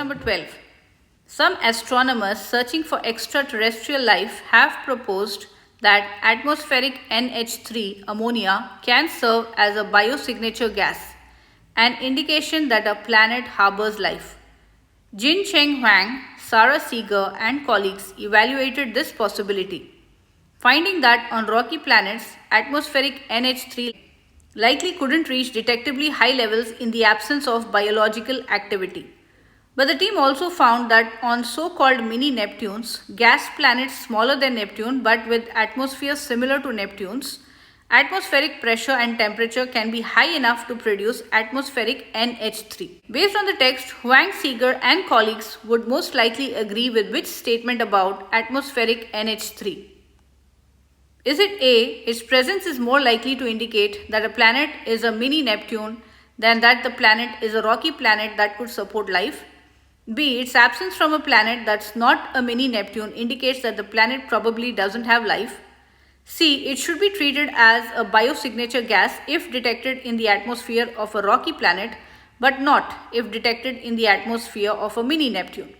number 12. Some astronomers searching for extraterrestrial life have proposed that atmospheric NH3 ammonia can serve as a biosignature gas, an indication that a planet harbors life. Jin-Cheng Huang, Sarah Seeger and colleagues evaluated this possibility, finding that on rocky planets, atmospheric NH3 likely couldn't reach detectably high levels in the absence of biological activity. But the team also found that on so-called mini Neptunes, gas planets smaller than Neptune but with atmospheres similar to Neptune's, atmospheric pressure and temperature can be high enough to produce atmospheric NH3. Based on the text, Huang, Seeger and colleagues would most likely agree with which statement about atmospheric NH3? Is it A, its presence is more likely to indicate that a planet is a mini Neptune than that the planet is a rocky planet that could support life? B, its absence from a planet that's not a mini Neptune indicates that the planet probably doesn't have life. C, it should be treated as a biosignature gas if detected in the atmosphere of a rocky planet, but not if detected in the atmosphere of a mini Neptune.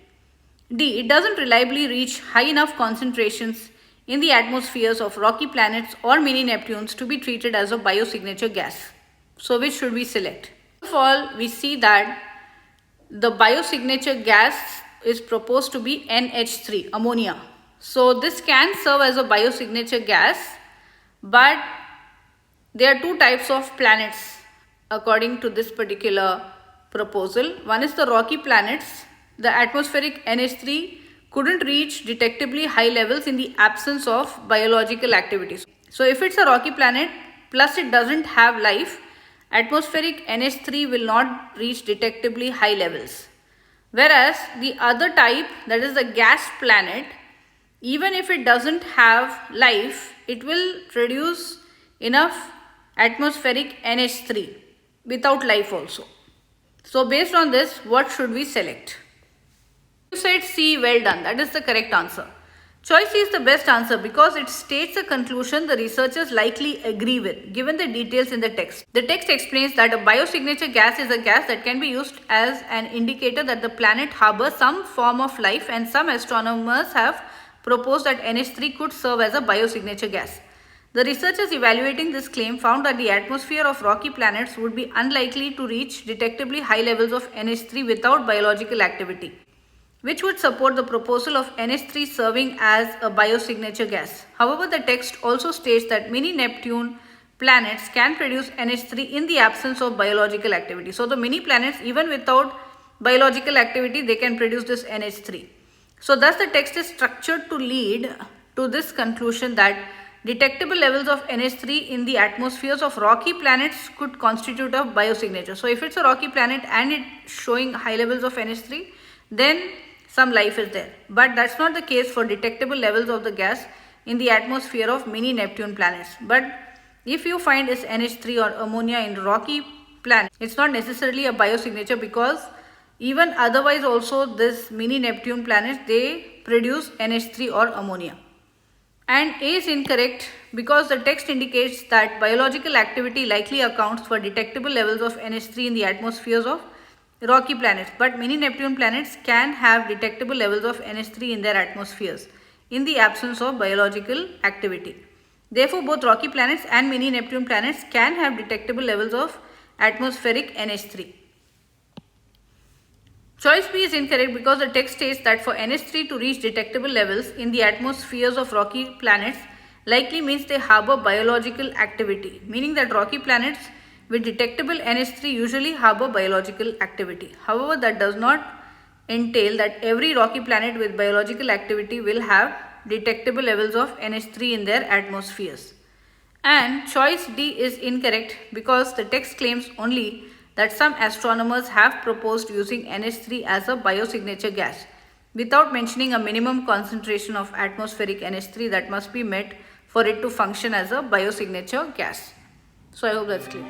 D, it doesn't reliably reach high enough concentrations in the atmospheres of rocky planets or mini Neptunes to be treated as a biosignature gas. So which should we select? First of all, we see that the biosignature gas is proposed to be NH3, ammonia. So this can serve as a biosignature gas, but there are two types of planets according to this particular proposal. One is the rocky planets. The atmospheric NH3 couldn't reach detectably high levels in the absence of biological activities. So if it's a rocky planet plus it doesn't have life, atmospheric NH3 will not reach detectably high levels. Whereas the other type, that is the gas planet, even if it doesn't have life, it will produce enough atmospheric NH3 without life also. So based on this, what should we select? You said C, well done. That is the correct answer. Choice C is the best answer because it states a conclusion the researchers likely agree with, given the details in the text. The text explains that a biosignature gas is a gas that can be used as an indicator that the planet harbors some form of life, and some astronomers have proposed that NH3 could serve as a biosignature gas. The researchers evaluating this claim found that the atmosphere of rocky planets would be unlikely to reach detectably high levels of NH3 without biological activity, which would support the proposal of NH3 serving as a biosignature gas. However, the text also states that mini Neptune planets can produce NH3 in the absence of biological activity. So the mini planets, even without biological activity, they can produce this NH3. So thus the text is structured to lead to this conclusion that detectable levels of NH3 in the atmospheres of rocky planets could constitute a biosignature. So if it's a rocky planet and it's showing high levels of NH3, then some life is there. But that's not the case for detectable levels of the gas in the atmosphere of mini Neptune planets. But if you find this NH3 or ammonia in rocky planets, it's not necessarily a biosignature, because even otherwise also this mini Neptune planets, they produce NH3 or ammonia. And A is incorrect because the text indicates that biological activity likely accounts for detectable levels of NH3 in the atmospheres of rocky planets, but mini Neptune planets can have detectable levels of NH3 in their atmospheres in the absence of biological activity. Therefore, both rocky planets and mini Neptune planets can have detectable levels of atmospheric NH3. Choice B is incorrect because the text states that for NH3 to reach detectable levels in the atmospheres of rocky planets likely means they harbor biological activity, meaning that rocky planets with detectable NH3 usually harbor biological activity. However, that does not entail that every rocky planet with biological activity will have detectable levels of NH3 in their atmospheres. And choice D is incorrect because the text claims only that some astronomers have proposed using NH3 as a biosignature gas, without mentioning a minimum concentration of atmospheric NH3 that must be met for it to function as a biosignature gas. So I hope that's clear.